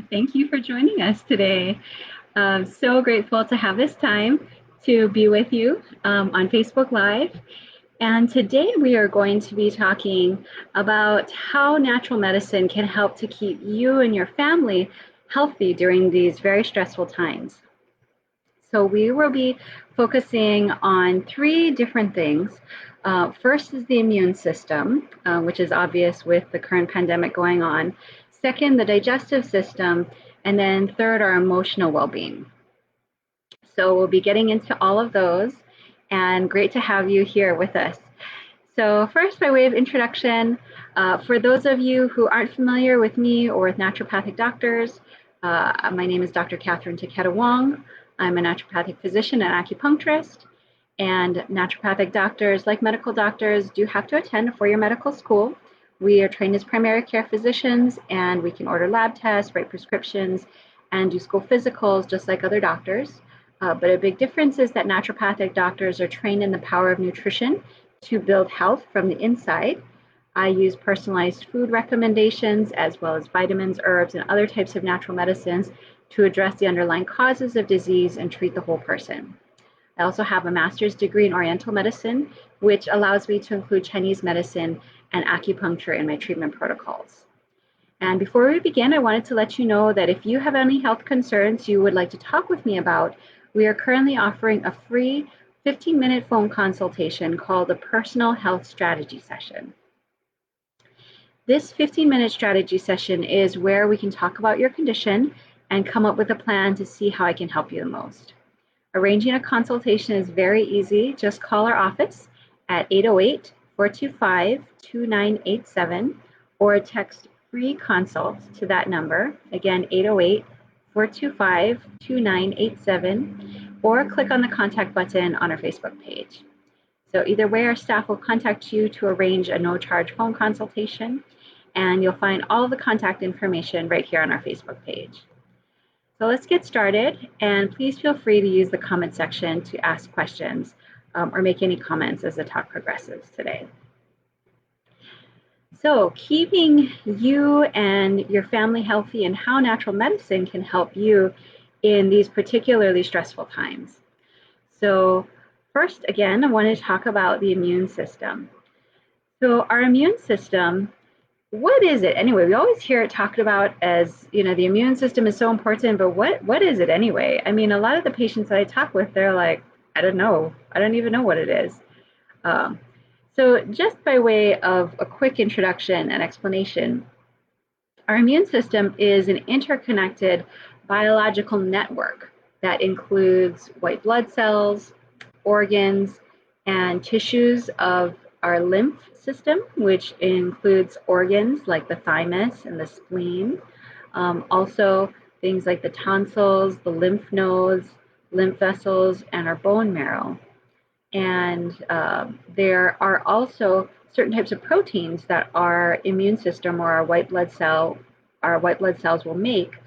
Thank you for joining us today. So grateful to have this time to be with you on Facebook Live. And today we are going to be talking about how natural medicine can help to keep you and your family healthy during these very stressful times. So we will be focusing on three different things. First is the immune system, which is obvious with the current pandemic going on. Second, the digestive system. And then third, our emotional well-being. So we'll be getting into all of those, and great to have you here with us. So first, by way of introduction, for those of you who aren't familiar with me or with naturopathic doctors, my name is Dr. Taketa-Wong. I'm a naturopathic physician and acupuncturist, and naturopathic doctors, like medical doctors, do have to attend a four-year medical school. We are trained as primary care physicians, and we can order lab tests, write prescriptions, and do school physicals just like other doctors. But a big difference is that naturopathic doctors are trained in the power of nutrition to build health from the inside. I use personalized food recommendations as well as vitamins, herbs, and other types of natural medicines to address the underlying causes of disease and treat the whole person. I also have a master's degree in Oriental medicine, which allows me to include Chinese medicine and acupuncture in my treatment protocols. And before we begin, I wanted to let you know that if you have any health concerns you would like to talk with me about, we are currently offering a free 15-minute phone consultation called a Personal Health Strategy Session. This 15-minute strategy session is where we can talk about your condition and come up with a plan to see how I can help you the most. Arranging a consultation is very easy. Just call our office at 808-425-2987 or text free consult to that number. Again, 808-425-2987, or click on the contact button on our Facebook page. So either way, our staff will contact you to arrange a no-charge phone consultation, and you'll find all the contact information right here on our Facebook page. So let's get started, and please feel free to use the comment section to ask questions or make any comments as the talk progresses today. So keeping you and your family healthy and how natural medicine can help you in these particularly stressful times. So first, again, I want to talk about the immune system. So our immune system, what is it anyway? We always hear it talked about as, the immune system is so important, but what is it anyway? I mean, a lot of the patients that I talk with, they're like, I don't know. I don't even know what it is. So just by way of a quick introduction and explanation, our immune system is an interconnected biological network that includes white blood cells, organs, and tissues of our lymph system, which includes organs like the thymus and the spleen. Also, things like the tonsils, the lymph nodes, lymph vessels, and our bone marrow. And there are also certain types of proteins that our immune system or our white blood cells will make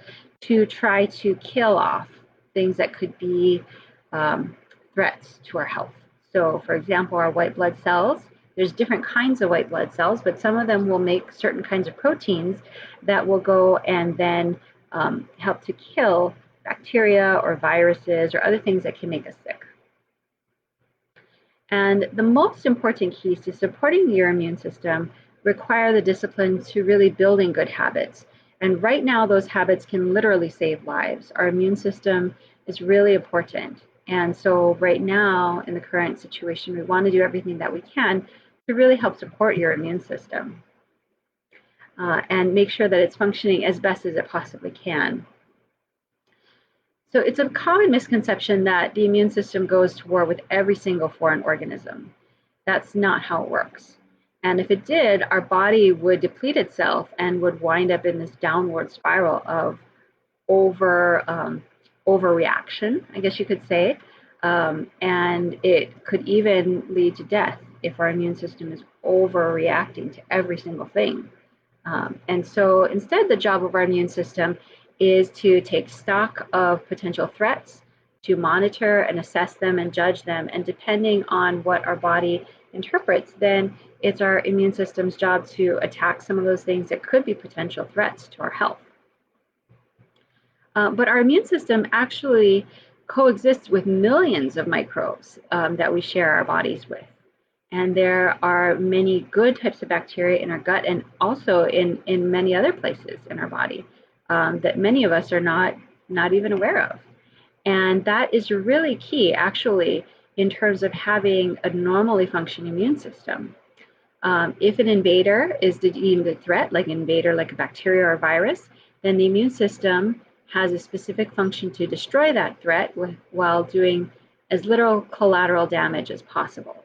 to try to kill off things that could be threats to our health. So, for example, our white blood cells, there's different kinds of white blood cells, but some of them will make certain kinds of proteins that will go and then help to kill bacteria or viruses or other things that can make us sick. And the most important keys to supporting your immune system require the discipline to really building good habits. And right now, those habits can literally save lives. Our immune system is really important. And so right now, in the current situation, we want to do everything that we can to really help support your immune system and make sure that it's functioning as best as it possibly can. So it's a common misconception that the immune system goes to war with every single foreign organism. That's not how it works. And if it did, our body would deplete itself and would wind up in this downward spiral of overreaction, I guess you could say. And it could even lead to death if our immune system is overreacting to every single thing. And so instead, the job of our immune system is to take stock of potential threats, to monitor and assess them and judge them. And depending on what our body interprets, then it's our immune system's job to attack some of those things that could be potential threats to our health. But our immune system actually coexists with millions of microbes that we share our bodies with. And there are many good types of bacteria in our gut and also in many other places in our body that many of us are not even aware of. And that is really key, actually, in terms of having a normally functioning immune system. If an invader is deemed a threat, like an invader like a bacteria or a virus, then the immune system has a specific function to destroy that threat while doing as little collateral damage as possible.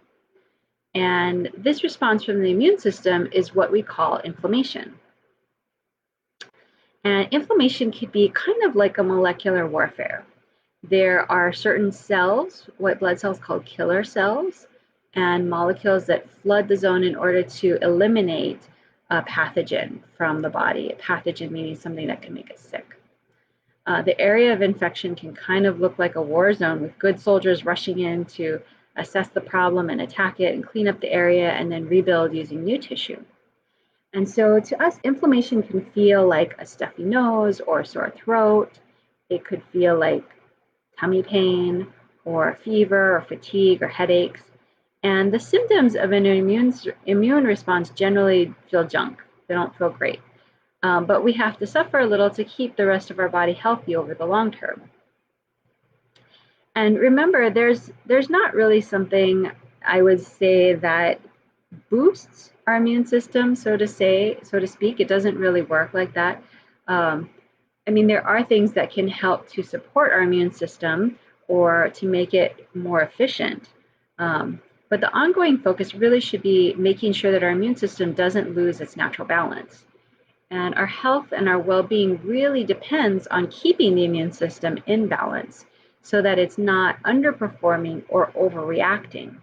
And this response from the immune system is what we call inflammation. And inflammation can be kind of like a molecular warfare. There are certain cells, white blood cells called killer cells, and molecules that flood the zone in order to eliminate a pathogen from the body. A pathogen meaning something that can make us sick. The area of infection can kind of look like a war zone with good soldiers rushing in to assess the problem and attack it and clean up the area and then rebuild using new tissue. And so to us, inflammation can feel like a stuffy nose or a sore throat. It could feel like tummy pain or fever or fatigue or headaches. And the symptoms of an immune response generally feel junk. They don't feel great. But we have to suffer a little to keep the rest of our body healthy over the long term. And remember, there's not really something I would say that boosts our immune system, so to speak. It doesn't really work like that. I mean, there are things that can help to support our immune system or to make it more efficient. But the ongoing focus really should be making sure that our immune system doesn't lose its natural balance. And our health and our well-being really depends on keeping the immune system in balance so that it's not underperforming or overreacting.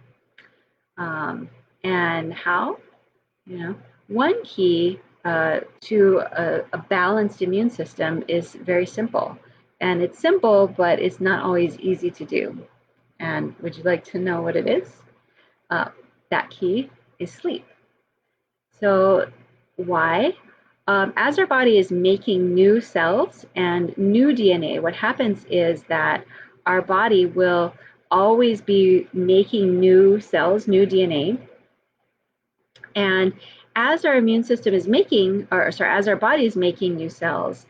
And how? One key to a balanced immune system is very simple. And it's simple, but it's not always easy to do. And would you like to know what it is? That key is sleep. So why? As our body is making new cells and new DNA, what happens is that our body will always be making new cells, new DNA. And as our immune system is making, as our body is making new cells,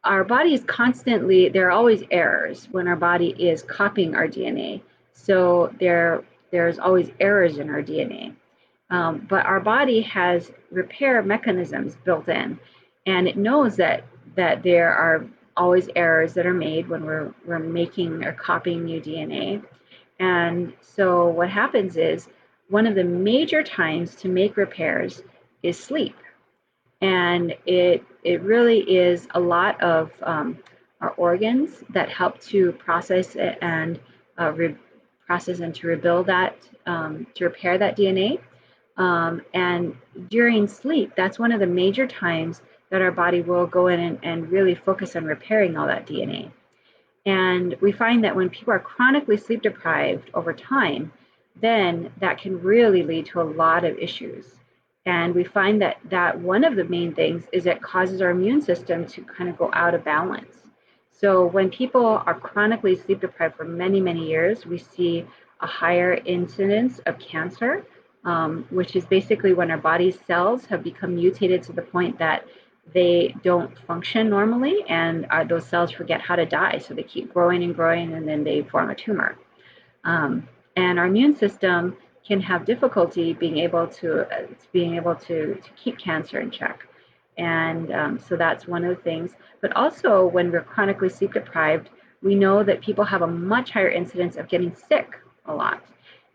our body is constantly, there are always errors when our body is copying our DNA. So there's always errors in our DNA. But our body has repair mechanisms built in, and it knows that there are always errors that are made when we're making or copying new DNA. And so what happens is one of the major times to make repairs is sleep. And it really is a lot of our organs that help to process it and to rebuild that, to repair that DNA. And during sleep, that's one of the major times that our body will go in and really focus on repairing all that DNA. And we find that when people are chronically sleep deprived over time, then that can really lead to a lot of issues. And we find that one of the main things is it causes our immune system to kind of go out of balance. So when people are chronically sleep deprived for many, many years, we see a higher incidence of cancer, which is basically when our body's cells have become mutated to the point that they don't function normally, and those cells forget how to die. So they keep growing and growing, and then they form a tumor. And our immune system can have difficulty being able to keep cancer in check. And so that's one of the things. But also, when we're chronically sleep deprived, we know that people have a much higher incidence of getting sick a lot.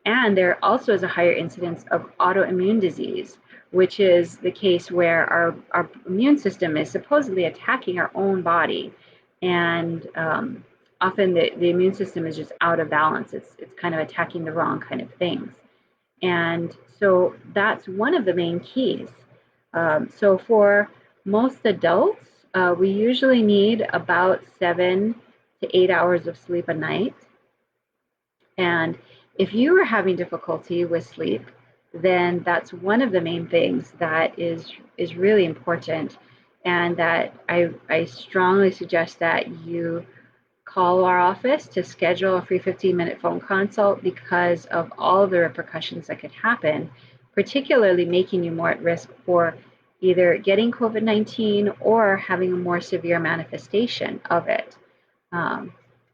And there also is a higher incidence of autoimmune disease, which is the case where our immune system is supposedly attacking our own body. And often the immune system is just out of balance. It's kind of attacking the wrong kind of things. And so that's one of the main keys. So for most adults, we usually need about 7 to 8 hours of sleep a night. And if you are having difficulty with sleep, then that's one of the main things that is really important and that I strongly suggest that you call our office to schedule a free 15-minute phone consult because of all of the repercussions that could happen, particularly making you more at risk for either getting COVID-19 or having a more severe manifestation of it. Um,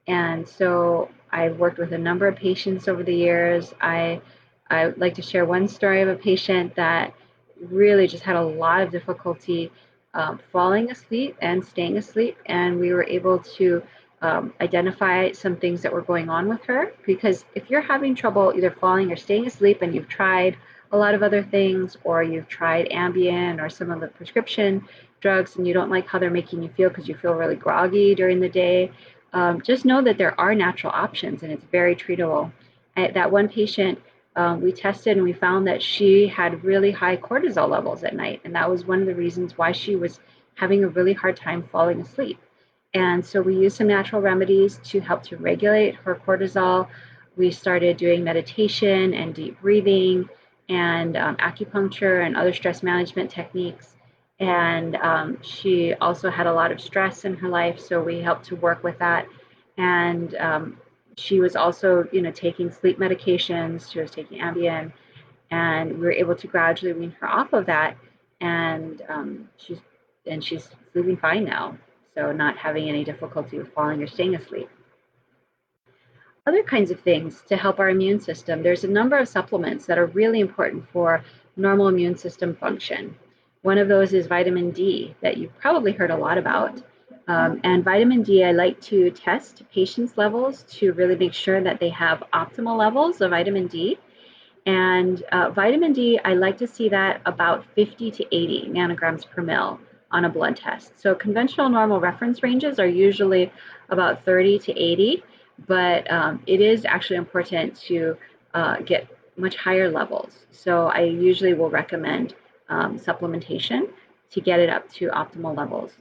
and so I've worked with a number of patients over the years. I would like to share one story of a patient that really just had a lot of difficulty falling asleep and staying asleep. And we were able to identify some things that were going on with her. Because if you're having trouble either falling or staying asleep and you've tried a lot of other things, or you've tried Ambien or some of the prescription drugs and you don't like how they're making you feel because you feel really groggy during the day, just know that there are natural options and it's very treatable. That one patient, we tested and we found that she had really high cortisol levels at night. And that was one of the reasons why she was having a really hard time falling asleep. And so we used some natural remedies to help to regulate her cortisol. We started doing meditation and deep breathing and acupuncture and other stress management techniques. And she also had a lot of stress in her life, so we helped to work with that. And she was also, taking sleep medications. She was taking Ambien, and we were able to gradually wean her off of that. And she's sleeping fine now, so not having any difficulty with falling or staying asleep. Other kinds of things to help our immune system. There's a number of supplements that are really important for normal immune system function. One of those is vitamin D that you've probably heard a lot about. And vitamin D, I like to test patients' levels to really make sure that they have optimal levels of vitamin D. And vitamin D, I like to see that about 50 to 80 nanograms per mil on a blood test. So conventional normal reference ranges are usually about 30 to 80, but it is actually important to get much higher levels. So I usually will recommend supplementation to get it up to optimal levels.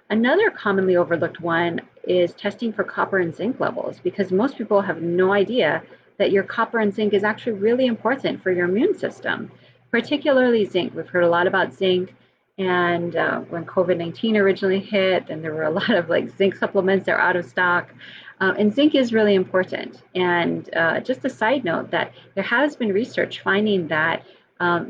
Another commonly overlooked one is testing for copper and zinc levels, because most people have no idea that your copper and zinc is actually really important for your immune system, particularly zinc. We've heard a lot about zinc, and when COVID-19 originally hit, then there were a lot of zinc supplements that are out of stock. And zinc is really important. And just a side note that there has been research finding that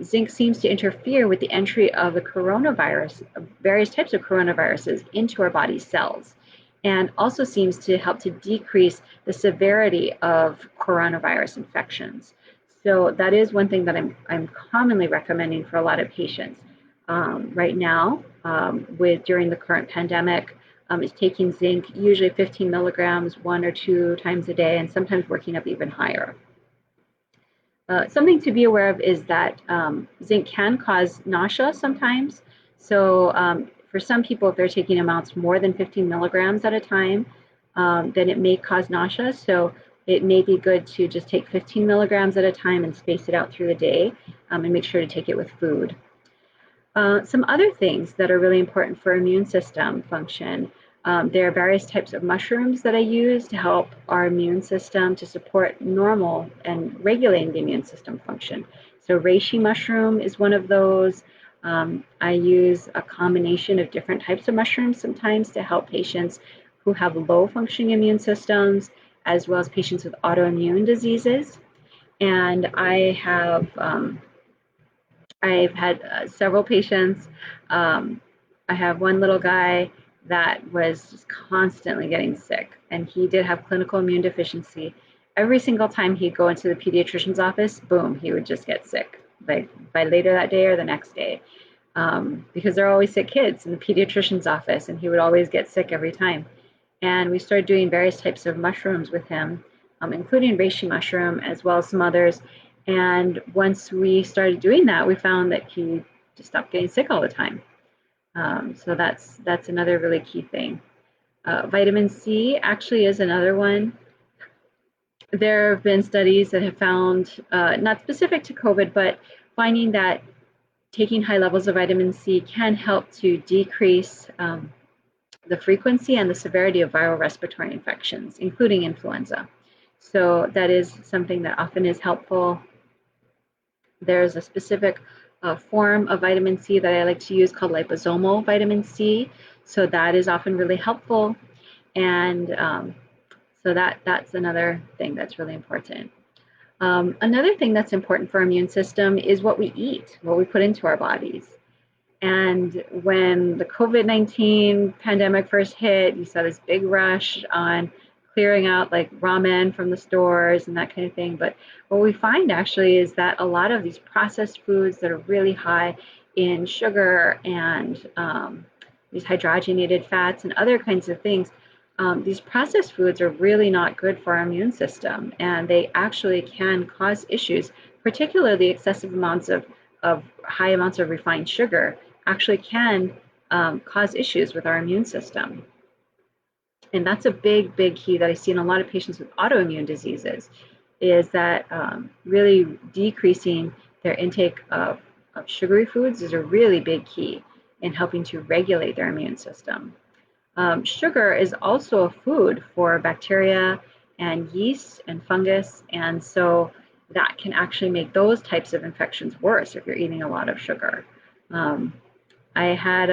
zinc seems to interfere with the entry of the coronavirus, various types of coronaviruses into our body's cells, and also seems to help to decrease the severity of coronavirus infections. So that is one thing that I'm commonly recommending for a lot of patients right now during the current pandemic. Is taking zinc, usually 15 milligrams, 1 or 2 times a day, and sometimes working up even higher. Something to be aware of is that zinc can cause nausea sometimes. So for some people, if they're taking amounts more than 15 milligrams at a time, then it may cause nausea. So it may be good to just take 15 milligrams at a time and space it out through the day, and make sure to take it with food. Some other things that are really important for immune system function. There are various types of mushrooms that I use to help our immune system to support normal and regulating the immune system function. So reishi mushroom is one of those. I use a combination of different types of mushrooms sometimes to help patients who have low functioning immune systems, as well as patients with autoimmune diseases. And I've had several patients. I have one little guy that was just constantly getting sick, and he did have clinical immune deficiency. Every single time he'd go into the pediatrician's office, boom, he would just get sick, by later that day or the next day, because there are always sick kids in the pediatrician's office, and he would always get sick every time. And we started doing various types of mushrooms with him, including reishi mushroom, as well as some others. And once we started doing that, we found that he just stopped getting sick all the time. So that's another really key thing. Vitamin C actually is another one. There have been studies that have found, not specific to COVID, but finding that taking high levels of vitamin C can help to decrease the frequency and the severity of viral respiratory infections, including influenza. So that is something that often is helpful. There's a specific form of vitamin C that I like to use called liposomal vitamin C. So that is often really helpful. And so that's another thing that's really important. Another thing that's important for our immune system is what we eat, what we put into our bodies. And when the COVID-19 pandemic first hit, you saw this big rush on clearing out like ramen from the stores and that kind of thing. But what we find actually is that a lot of these processed foods that are really high in sugar and these hydrogenated fats and other kinds of things, these processed foods are really not good for our immune system, and they actually can cause issues, particularly excessive amounts of high amounts of refined sugar actually can cause issues with our immune system. And that's a big, big key that I see in a lot of patients with autoimmune diseases, is that really decreasing their intake of sugary foods is a really big key in helping to regulate their immune system. Sugar is also a food for bacteria and yeast and fungus, and so that can actually make those types of infections worse if you're eating a lot of sugar. I had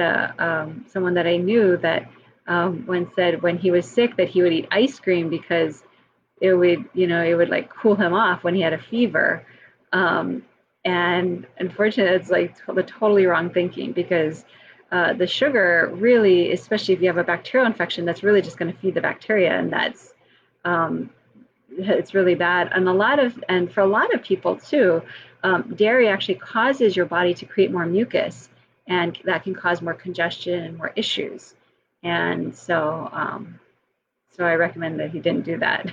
someone that I knew that once said when he was sick that he would eat ice cream because it would like cool him off when he had a fever. And unfortunately, it's like the totally wrong thinking, because the sugar really, especially if you have a bacterial infection, that's really just going to feed the bacteria, and that's it's really bad. And for a lot of people too, dairy actually causes your body to create more mucus, and that can cause more congestion and more issues. And so I recommend that he didn't do that.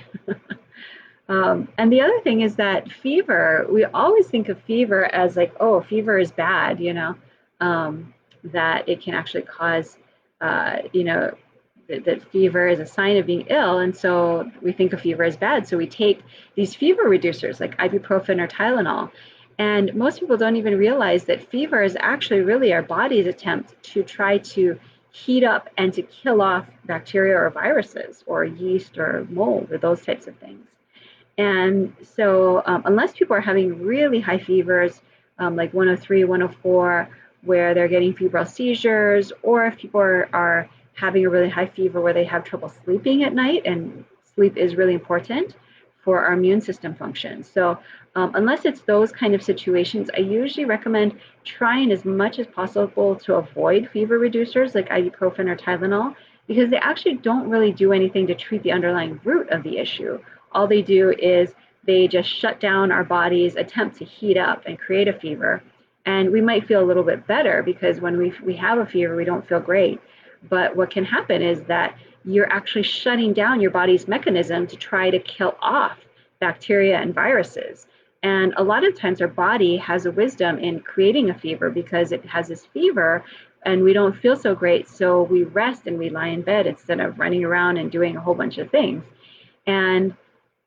And the other thing is that fever, we always think of fever as like, oh, fever is bad, that it can actually cause, that fever is a sign of being ill. And so we think of fever as bad. So we take these fever reducers like ibuprofen or Tylenol. And most people don't even realize that fever is actually really our body's attempt to try to heat up and to kill off bacteria or viruses or yeast or mold or those types of things. And so unless people are having really high fevers, like 103, 104, where they're getting febrile seizures, or if people are having a really high fever where they have trouble sleeping at night, and sleep is really important for our immune system function. So unless it's those kind of situations, I usually recommend trying as much as possible to avoid fever reducers like ibuprofen or Tylenol, because they actually don't really do anything to treat the underlying root of the issue. All they do is they just shut down our body's attempt to heat up and create a fever. And we might feel a little bit better because when we have a fever, we don't feel great. But what can happen is that you're actually shutting down your body's mechanism to try to kill off bacteria and viruses. And a lot of times our body has a wisdom in creating a fever because it has this fever and we don't feel so great. So we rest and we lie in bed instead of running around and doing a whole bunch of things. And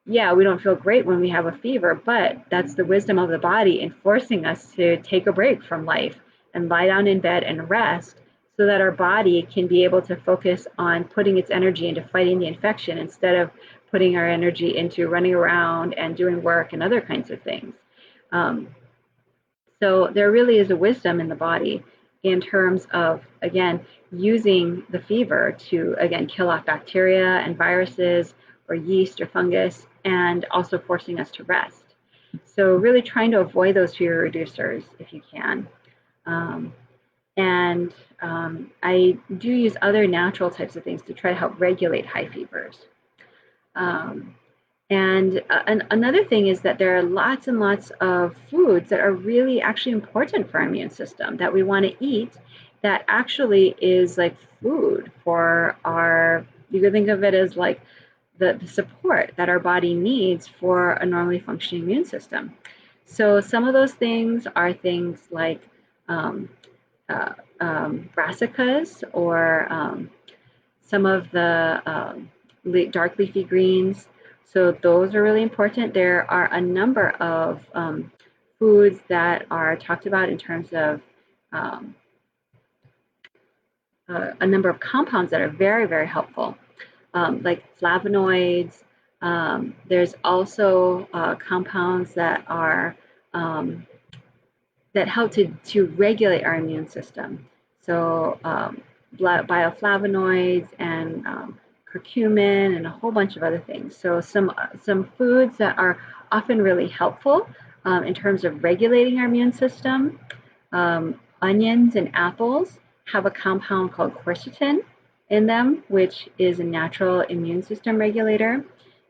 yeah, we don't feel great when we have a fever, but that's the wisdom of the body in forcing us to take a break from life and lie down in bed and rest so that our body can be able to focus on putting its energy into fighting the infection instead of putting our energy into running around and doing work and other kinds of things. So there really is a wisdom in the body in terms of, again, using the fever to, again, kill off bacteria and viruses or yeast or fungus, and also forcing us to rest. So really trying to avoid those fever reducers if you can. I do use other natural types of things to try to help regulate high fevers. And another thing is that there are lots and lots of foods that are really actually important for our immune system that we want to eat that actually is like food for our, you could think of it as like the support that our body needs for a normally functioning immune system. So some of those things are things like brassicas or some of the dark leafy greens. So those are really important. There are a number of foods that are talked about in terms of a number of compounds that are very, very helpful, like flavonoids. There's also compounds that are that help to regulate our immune system. So bioflavonoids and curcumin and a whole bunch of other things. So some foods that are often really helpful in terms of regulating our immune system. Onions and apples have a compound called quercetin in them, which is a natural immune system regulator.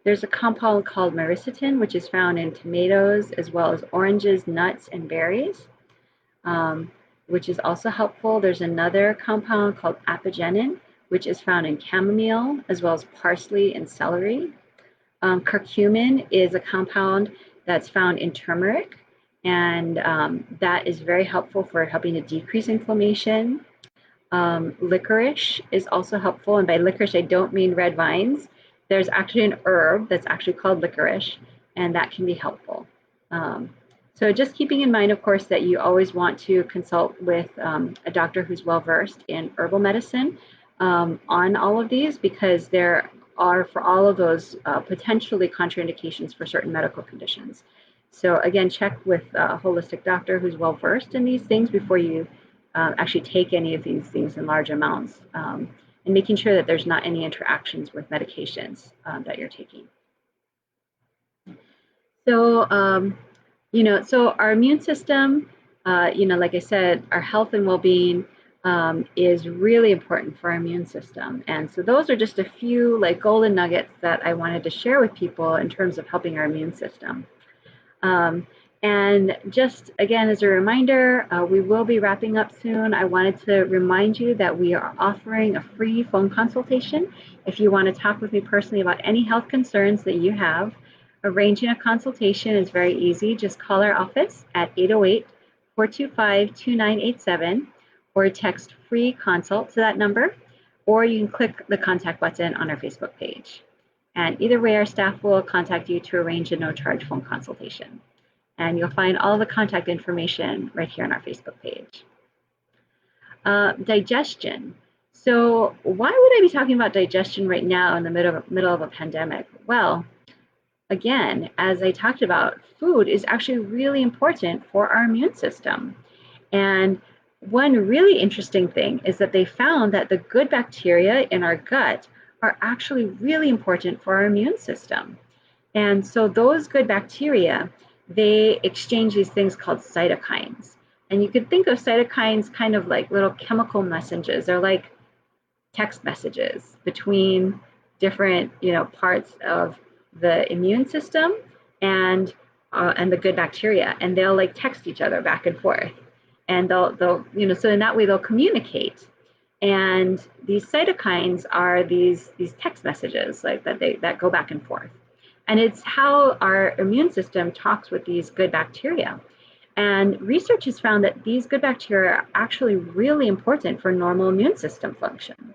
There's a compound called myricetin, which is found in tomatoes as well as oranges, nuts, and berries, which is also helpful. There's another compound called apigenin, which is found in chamomile as well as parsley and celery. Curcumin is a compound that's found in turmeric, and that is very helpful for helping to decrease inflammation. Licorice is also helpful, and by licorice I don't mean red vines. There's actually an herb that's actually called licorice, and that can be helpful. So just keeping in mind, of course, that you always want to consult with a doctor who's well-versed in herbal medicine on all of these, because there are, for all of those, potentially contraindications for certain medical conditions. So again, check with a holistic doctor who's well-versed in these things before you actually take any of these things in large amounts, and making sure that there's not any interactions with medications that you're taking. So, so our immune system, like I said, our health and well-being is really important for our immune system. And so those are just a few like golden nuggets that I wanted to share with people in terms of helping our immune system. And just again, as a reminder, we will be wrapping up soon. I wanted to remind you that we are offering a free phone consultation. If you want to talk with me personally about any health concerns that you have, arranging a consultation is very easy. Just call our office at 808-425-2987 or text free consult to that number, or you can click the contact button on our Facebook page. And either way, our staff will contact you to arrange a no-charge phone consultation. And you'll find all the contact information right here on our Facebook page. Digestion. So why would I be talking about digestion right now in the middle of a pandemic? Well, again, as I talked about, food is actually really important for our immune system. And one really interesting thing is that they found that the good bacteria in our gut are actually really important for our immune system. And so those good bacteria, they exchange these things called cytokines. And you could think of cytokines kind of like little chemical messages. They're like text messages between different, parts of the immune system and the good bacteria, and they'll like text each other back and forth, and they'll so in that way they'll communicate. And these cytokines are these text messages like that go back and forth. And it's how our immune system talks with these good bacteria. And research has found that these good bacteria are actually really important for normal immune system function.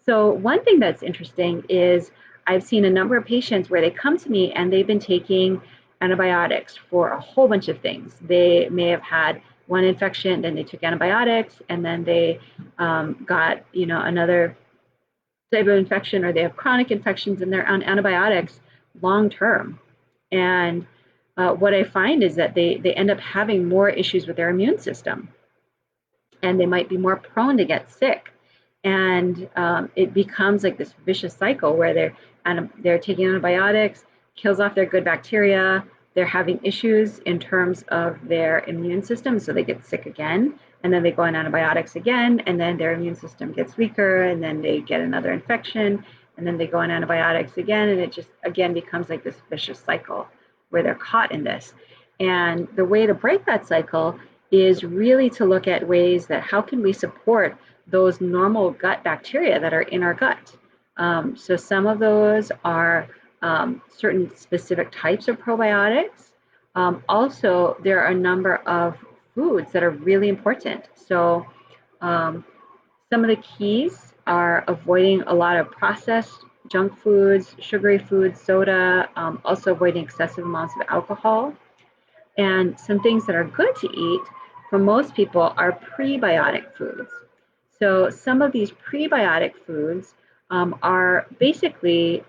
So one thing that's interesting is I've seen a number of patients where they come to me and they've been taking antibiotics for a whole bunch of things. They may have had one infection, then they took antibiotics, and then they got another type of infection, or they have chronic infections and they're on antibiotics long term. And what I find is that they end up having more issues with their immune system, and they might be more prone to get sick. And it becomes like this vicious cycle where they're taking antibiotics, kills off their good bacteria, they're having issues in terms of their immune system, so they get sick again, and then they go on antibiotics again, and then their immune system gets weaker, and then they get another infection, and then they go on antibiotics again, and it just again becomes like this vicious cycle where they're caught in this. And the way to break that cycle is really to look at ways that how can we support those normal gut bacteria that are in our gut. So some of those are certain specific types of probiotics. Also, there are a number of foods that are really important. So some of the keys are avoiding a lot of processed junk foods, sugary foods, soda, also avoiding excessive amounts of alcohol. And some things that are good to eat for most people are prebiotic foods. So some of these prebiotic foods are basically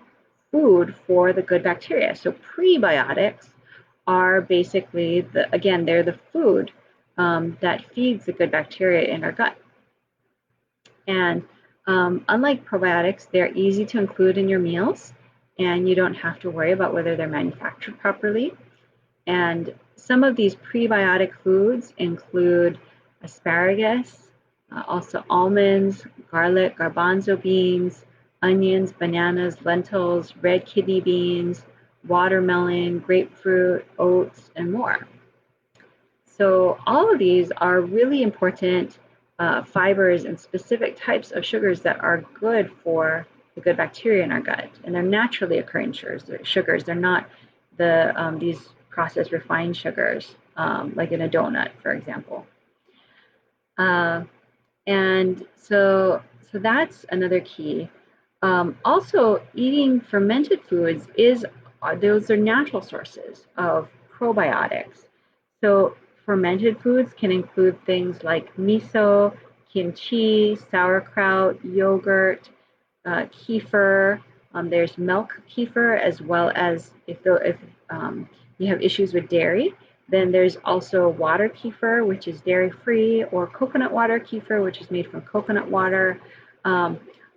food for the good bacteria. So prebiotics are basically, they're the food that feeds the good bacteria in our gut. And unlike probiotics, they're easy to include in your meals, and you don't have to worry about whether they're manufactured properly. And some of these prebiotic foods include asparagus, also almonds, garlic, garbanzo beans, onions, bananas, lentils, red kidney beans, watermelon, grapefruit, oats, and more. So all of these are really important fibers and specific types of sugars that are good for the good bacteria in our gut. And they're naturally occurring sugars. They're not these processed refined sugars, like in a donut, for example. And so that's another key. Also, eating fermented foods those are natural sources of probiotics. So fermented foods can include things like miso, kimchi, sauerkraut, yogurt, kefir. There's milk kefir, as well as if you have issues with dairy, then there's also water kefir, which is dairy-free, or coconut water kefir, which is made from coconut water.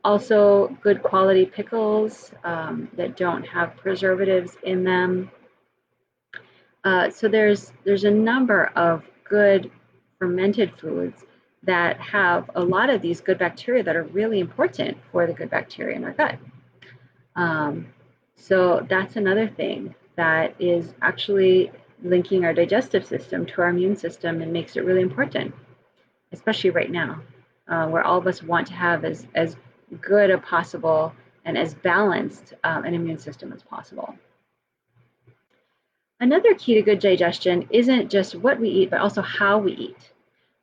Also, good quality pickles that don't have preservatives in them. So there's a number of good fermented foods that have a lot of these good bacteria that are really important for the good bacteria in our gut. So that's another thing that is actually linking our digestive system to our immune system and makes it really important, especially right now, where all of us want to have as good a possible and as balanced an immune system as possible. Another key to good digestion isn't just what we eat, but also how we eat.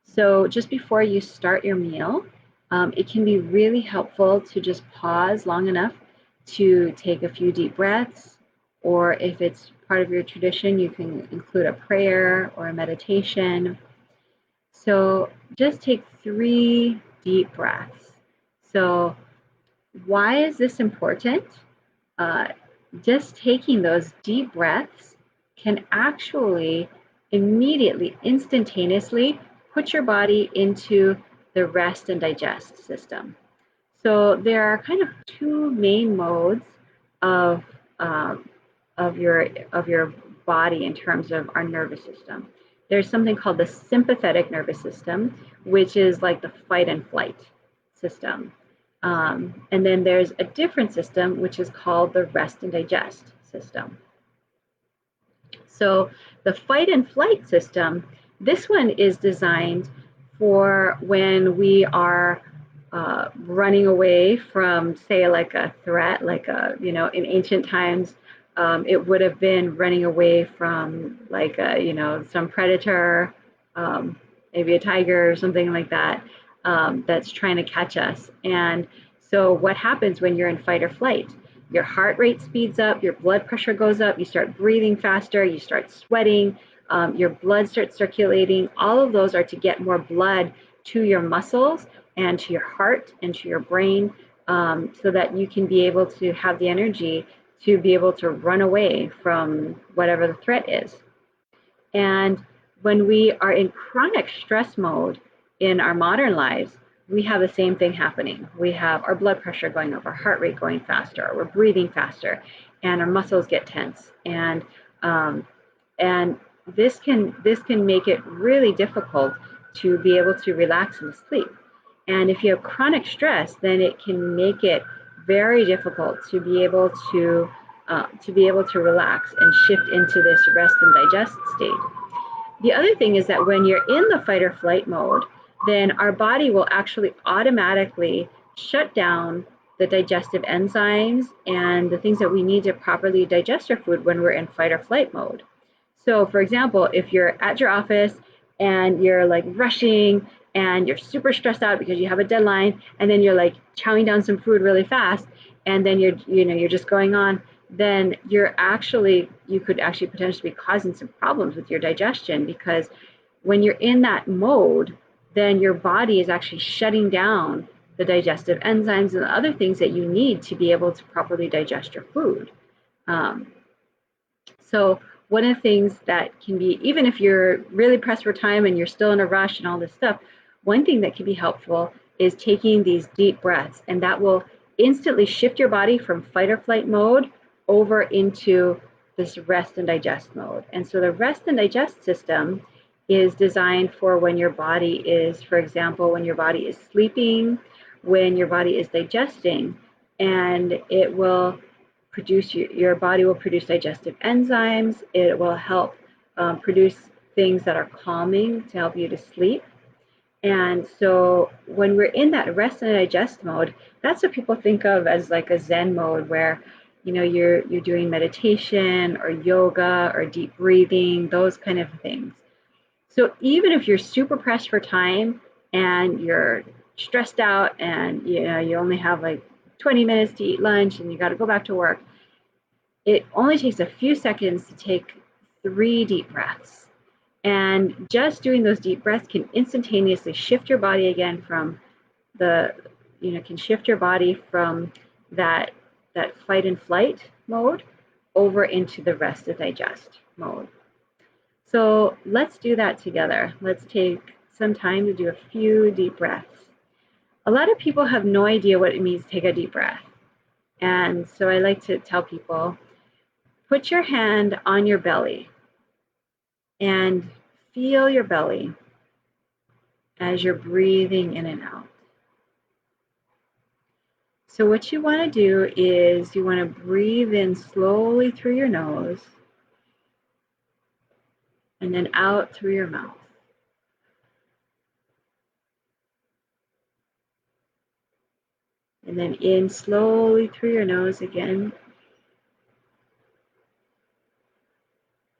So just before you start your meal, it can be really helpful to just pause long enough to take a few deep breaths, or if it's part of your tradition, you can include a prayer or a meditation. So just take 3 deep breaths. So why is this important? Just taking those deep breaths can actually immediately, instantaneously put your body into the rest and digest system. So there are kind of 2 main modes of your body in terms of our nervous system. There's something called the sympathetic nervous system, which is like the fight and flight system. And then there's a different system, which is called the rest and digest system. So the fight and flight system, this one is designed for when we are running away from, say, like a threat, like in ancient times, it would have been running away from like some predator, maybe a tiger or something like that, that's trying to catch us. And so what happens when you're in fight or flight? Your heart rate speeds up, your blood pressure goes up, you start breathing faster, you start sweating, your blood starts circulating. All of those are to get more blood to your muscles and to your heart and to your brain, so that you can be able to have the energy to be able to run away from whatever the threat is. And when we are in chronic stress mode in our modern lives, we have the same thing happening. We have our blood pressure going up, our heart rate going faster, or we're breathing faster, and our muscles get tense. And this can make it really difficult to be able to relax and sleep. And if you have chronic stress, then it can make it very difficult to be able to relax and shift into this rest and digest state. The other thing is that when you're in the fight or flight mode, then our body will actually automatically shut down the digestive enzymes and the things that we need to properly digest our food when we're in fight or flight mode. So for example, if you're at your office and you're like rushing and you're super stressed out because you have a deadline, and then you're like chowing down some food really fast, and then you're just going on, then you could actually potentially be causing some problems with your digestion, because when you're in that mode, then your body is actually shutting down the digestive enzymes and the other things that you need to be able to properly digest your food. So one of the things that can be, even if you're really pressed for time and you're still in a rush and all this stuff, one thing that can be helpful is taking these deep breaths, and that will instantly shift your body from fight or flight mode over into this rest and digest mode. And so the rest and digest system is designed for when your body is, for example, when your body is sleeping, when your body is digesting, and it will produce, your body will produce digestive enzymes. It will help produce things that are calming to help you to sleep. And so when we're in that rest and digest mode, that's what people think of as like a Zen mode, where you're doing meditation or yoga or deep breathing, those kind of things. So even if you're super pressed for time and you're stressed out and you only have like 20 minutes to eat lunch and you got to go back to work, it only takes a few seconds to take 3 deep breaths. And just doing those deep breaths can instantaneously shift your body again from can shift your body from that fight and flight mode over into the rest and digest mode. So let's do that together. Let's take some time to do a few deep breaths. A lot of people have no idea what it means to take a deep breath. And so I like to tell people, put your hand on your belly and feel your belly as you're breathing in and out. So what you want to do is you want to breathe in slowly through your nose and then out through your mouth. And then in slowly through your nose again.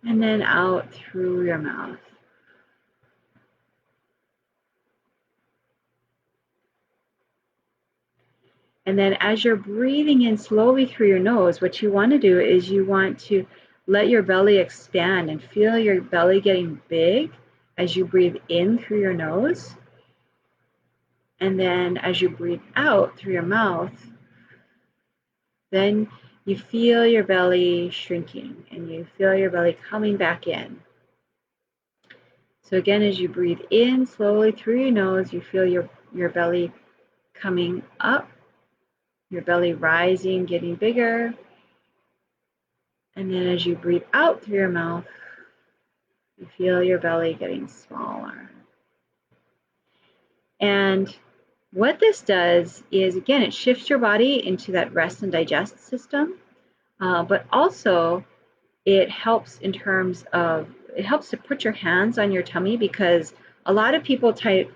And then out through your mouth. And then as you're breathing in slowly through your nose, what you want to do is you want to let your belly expand and feel your belly getting big as you breathe in through your nose. And then as you breathe out through your mouth, then you feel your belly shrinking and you feel your belly coming back in. So again, as you breathe in slowly through your nose, you feel your belly coming up, your belly rising, getting bigger. And then as you breathe out through your mouth, you feel your belly getting smaller. And what this does is, again, it shifts your body into that rest and digest system, but also it helps in terms of, it helps to put your hands on your tummy, because a lot of people tend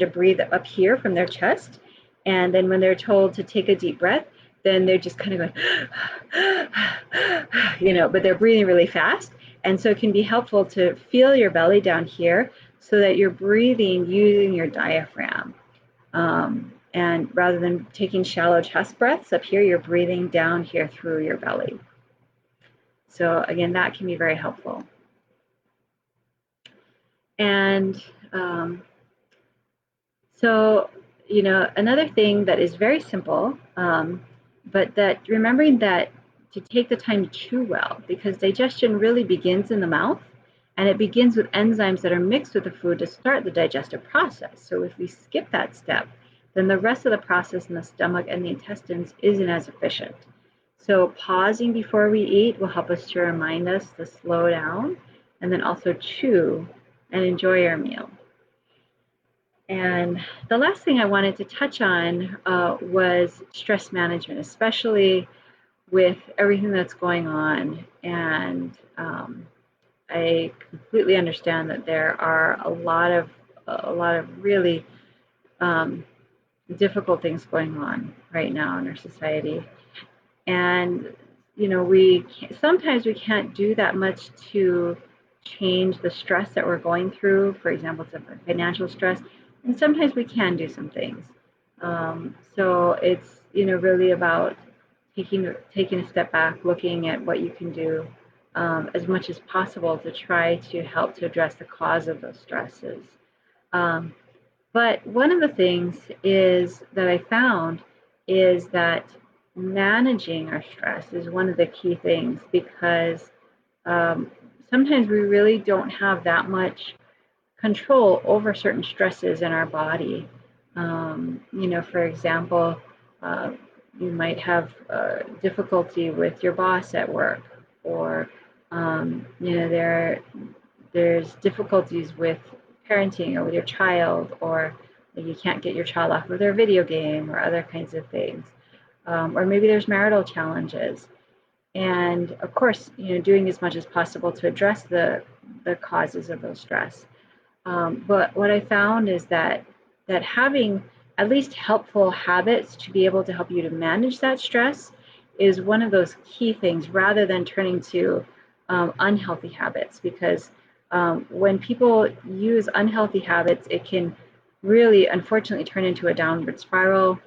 to breathe up here from their chest. And then when they're told to take a deep breath, then they're just kind of going, but they're breathing really fast. And so it can be helpful to feel your belly down here so that you're breathing using your diaphragm. And rather than taking shallow chest breaths up here, you're breathing down here through your belly. So again, that can be very helpful. And so, another thing that is very simple, but that remembering that to take the time to chew well, because digestion really begins in the mouth, and it begins with enzymes that are mixed with the food to start the digestive process. So if we skip that step, then the rest of the process in the stomach and the intestines isn't as efficient. So pausing before we eat will help us to remind us to slow down and then also chew and enjoy our meal. And the last thing I wanted to touch on was stress management, especially with everything that's going on. And I completely understand that there are a lot of really difficult things going on right now in our society. And sometimes we can't do that much to change the stress that we're going through. For example, it's a financial stress, and sometimes we can do some things. So it's really about taking a step back, looking at what you can do as much as possible to try to help to address the cause of those stresses. But one of the things is that I found is that managing our stress is one of the key things, because sometimes we really don't have that much control over certain stresses in our body. For example, uh, you might have difficulty with your boss at work, or there's difficulties with parenting or with your child, or you can't get your child off of their video game or other kinds of things, or maybe there's marital challenges. And of course, doing as much as possible to address the causes of those stress. But what I found is that having at least helpful habits to be able to help you to manage that stress is one of those key things, rather than turning to unhealthy habits. Because when people use unhealthy habits, it can really, unfortunately, turn into a downward spiral.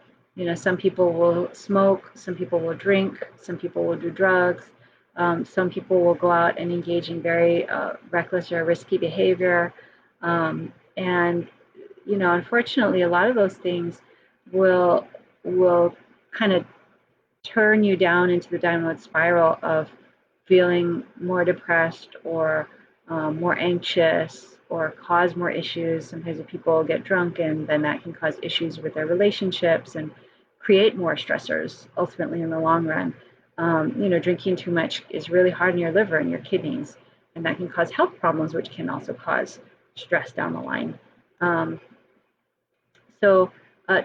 Some people will smoke, some people will drink, some people will do drugs, some people will go out and engage in very reckless or risky behavior. And unfortunately, a lot of those things will kind of turn you down into the downward spiral of feeling more depressed, or more anxious, or cause more issues. Sometimes if people get drunk, and then that can cause issues with their relationships and create more stressors ultimately in the long run. Drinking too much is really hard on your liver and your kidneys, and that can cause health problems, which can also cause stress down the line. So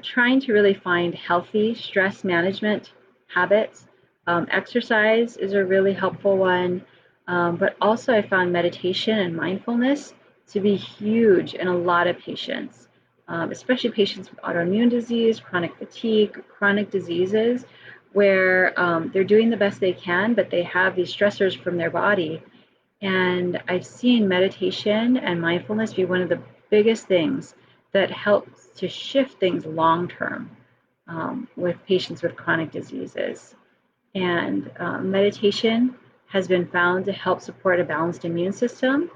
trying to really find healthy stress management habits. Exercise is a really helpful one, but also I found meditation and mindfulness to be huge in a lot of patients, especially patients with autoimmune disease, chronic fatigue, chronic diseases, where they're doing the best they can, but they have these stressors from their body. And I've seen meditation and mindfulness be one of the biggest things that helps to shift things long term with patients with chronic diseases. And meditation has been found to help support a balanced immune system,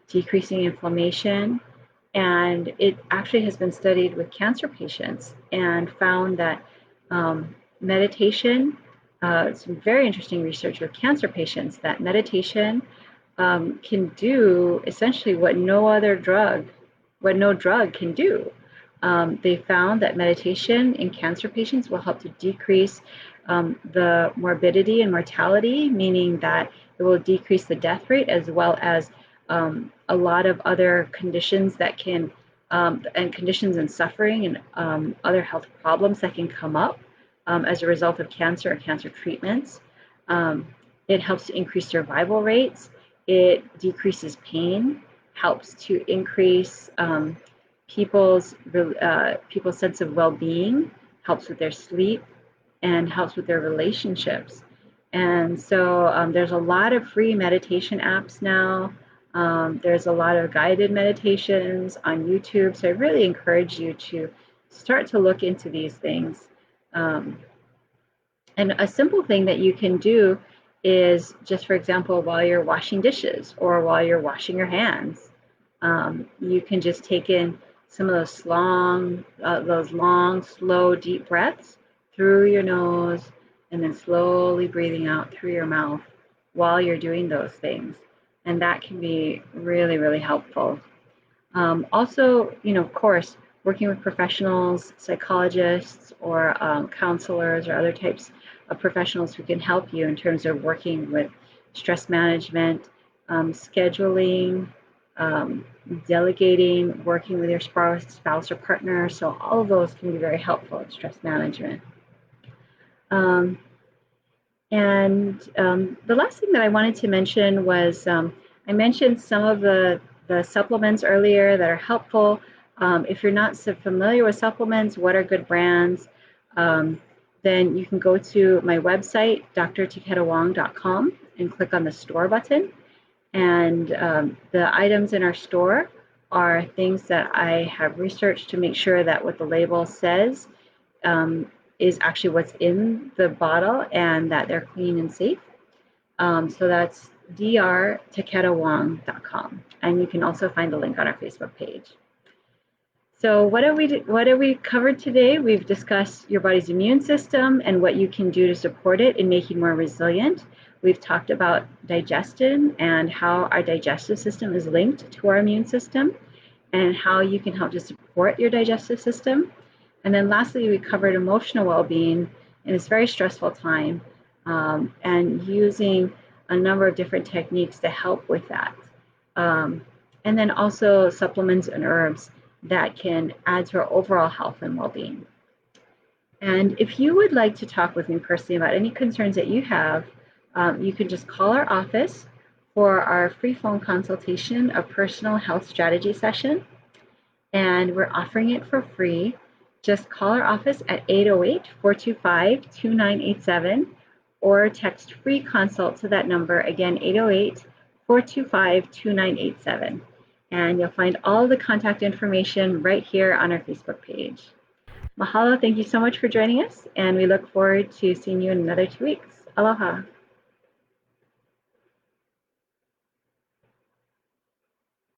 decreasing inflammation. And it actually has been studied with cancer patients and found that meditation, some very interesting research with cancer patients, that meditation can do essentially what no drug can do. They found that meditation in cancer patients will help to decrease the morbidity and mortality, meaning that it will decrease the death rate, as well as a lot of other conditions that can, and conditions and suffering and other health problems that can come up as a result of cancer or cancer treatments. It helps to increase survival rates. It decreases pain, helps to increase people's sense of well-being, helps with their sleep, and helps with their relationships. And so there's a lot of free meditation apps now. There's a lot of guided meditations on YouTube. So I really encourage you to start to look into these things. And a simple thing that you can do is just, for example, while you're washing dishes or while you're washing your hands, you can just take in some of those long, slow, deep breaths through your nose, and then slowly breathing out through your mouth while you're doing those things. And that can be really, really helpful. Also, of course, working with professionals, psychologists, or counselors, or other types of professionals who can help you in terms of working with stress management, scheduling, delegating, working with your spouse or partner. So all of those can be very helpful in stress management. The last thing that I wanted to mention was, I mentioned some of the supplements earlier that are helpful. If you're not so familiar with supplements, what are good brands? Then you can go to my website, drtaketa-wong.com, and click on the store button. And the items in our store are things that I have researched to make sure that what the label says is actually what's in the bottle, and that they're clean and safe. So that's drtaketa-wong.com. And you can also find the link on our Facebook page. So what have we covered today? We've discussed your body's immune system and what you can do to support it in making more resilient. We've talked about digestion and how our digestive system is linked to our immune system and how you can help to support your digestive system. And then lastly, we covered emotional well-being in this very stressful time, and using a number of different techniques to help with that. And then also supplements and herbs that can add to our overall health and well-being. And if you would like to talk with me personally about any concerns that you have, you can just call our office for our free phone consultation, a personal health strategy session. And we're offering it for free. Just call our office at 808-425-2987 or text free consult to that number, again, 808-425-2987. And you'll find all the contact information right here on our Facebook page. Mahalo, thank you so much for joining us, and we look forward to seeing you in another 2 weeks. Aloha.